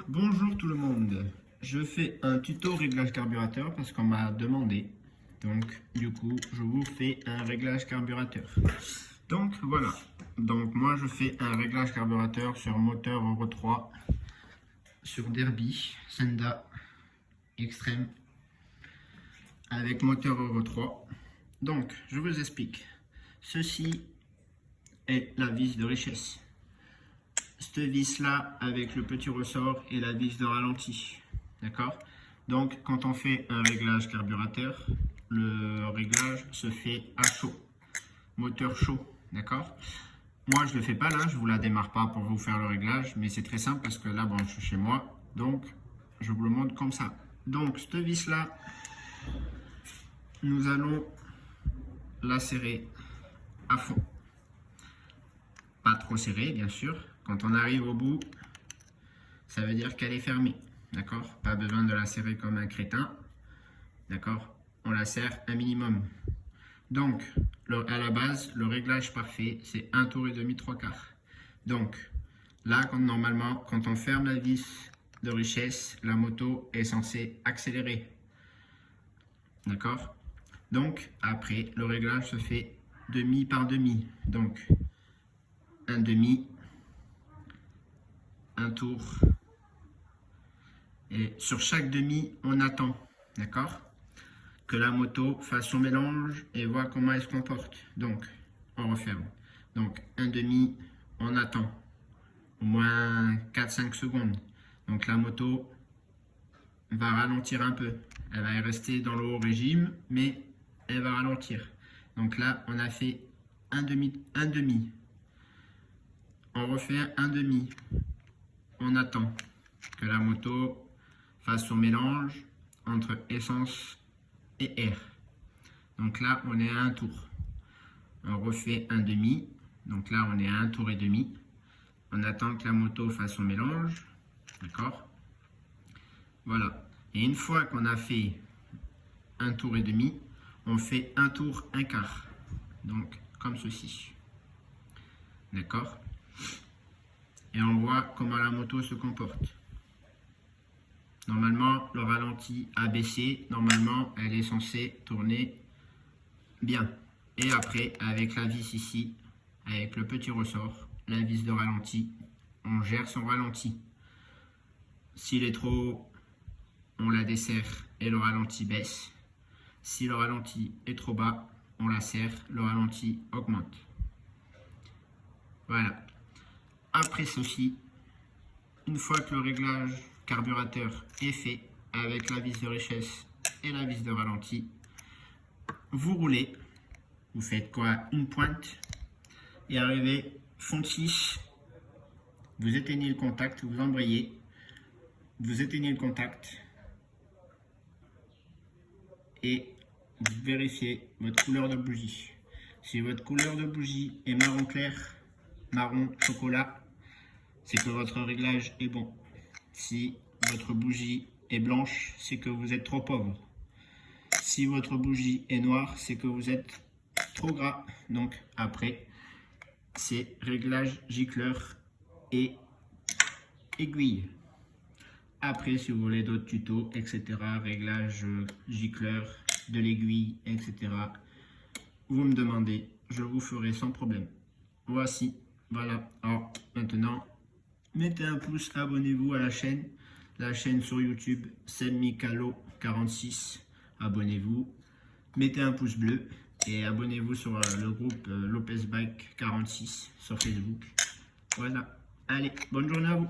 Bonjour tout le monde, je fais un tuto réglage carburateur parce qu'on m'a demandé. Donc du coup je vous fais un réglage carburateur. Donc voilà, donc moi je fais un réglage carburateur sur moteur Euro 3, sur Derby, Senda, Extreme, avec moteur Euro 3. Donc je vous explique, ceci est la vis de richesse. Cette vis là avec le petit ressort et la vis de ralenti, d'accord. Donc quand on fait un réglage carburateur, le réglage se fait à chaud, moteur chaud, d'accord. Moi je le fais pas là, je vous la démarre pas pour vous faire le réglage, mais c'est très simple parce que là bon, je suis chez moi, donc je vous le montre comme ça. Donc cette vis là, nous allons la serrer à fond, pas trop serré bien sûr. Quand on arrive au bout, ça veut dire qu'elle est fermée, d'accord. Pas besoin de la serrer comme un crétin, d'accord. On la serre un minimum. Donc, à la base, le réglage parfait, c'est 1 tour et demi, 3/4. Donc, là, normalement, quand on ferme la vis de richesse, la moto est censée accélérer, d'accord. Donc, après, le réglage se fait demi par demi. Donc, un demi, un tour. Et sur chaque demi, on attend, d'accord, que la moto fasse son mélange et voit comment elle se comporte. Donc, on referme. Donc, un demi, on attend au moins 4-5 secondes. Donc, la moto va ralentir un peu. Elle va rester dans le haut régime, mais elle va ralentir. Donc là, on a fait un demi. On refait un demi. On attend que la moto fasse son mélange entre essence et air. Donc là, on est à un tour. On refait un demi. Donc là, on est à un tour et demi. On attend que la moto fasse son mélange. D'accord? Voilà. Et une fois qu'on a fait un tour et demi, on fait un tour, un quart. Donc, comme ceci. D'accord? Et on voit comment la moto se comporte. Normalement, le ralenti a baissé. Normalement, elle est censée tourner bien. Et après, avec la vis ici, avec le petit ressort, la vis de ralenti, on gère son ralenti. S'il est trop haut, on la desserre et le ralenti baisse. Si le ralenti est trop bas, on la serre, le ralenti augmente. Voilà. Après ceci, une fois que le réglage carburateur est fait avec la vis de richesse et la vis de ralenti, vous roulez, vous faites quoi? Une pointe et arrivez fond de 6, vous éteignez le contact, vous embrayez, vous éteignez le contact et vous vérifiez votre couleur de bougie. Si votre couleur de bougie est marron clair, marron chocolat, c'est que votre réglage est bon. Si votre bougie est blanche, c'est que vous êtes trop pauvre. Si votre bougie est noire, c'est que vous êtes trop gras. Donc après, c'est réglage gicleur et aiguille. Après, si vous voulez d'autres tutos, etc., réglage gicleur, de l'aiguille, etc., vous me demandez, je vous ferai sans problème. Voici, voilà. Alors maintenant, mettez un pouce, abonnez-vous à la chaîne sur YouTube, Semicalo46, abonnez-vous, mettez un pouce bleu et abonnez-vous sur le groupe Lopez Bike 46 sur Facebook. Voilà, allez, bonne journée à vous.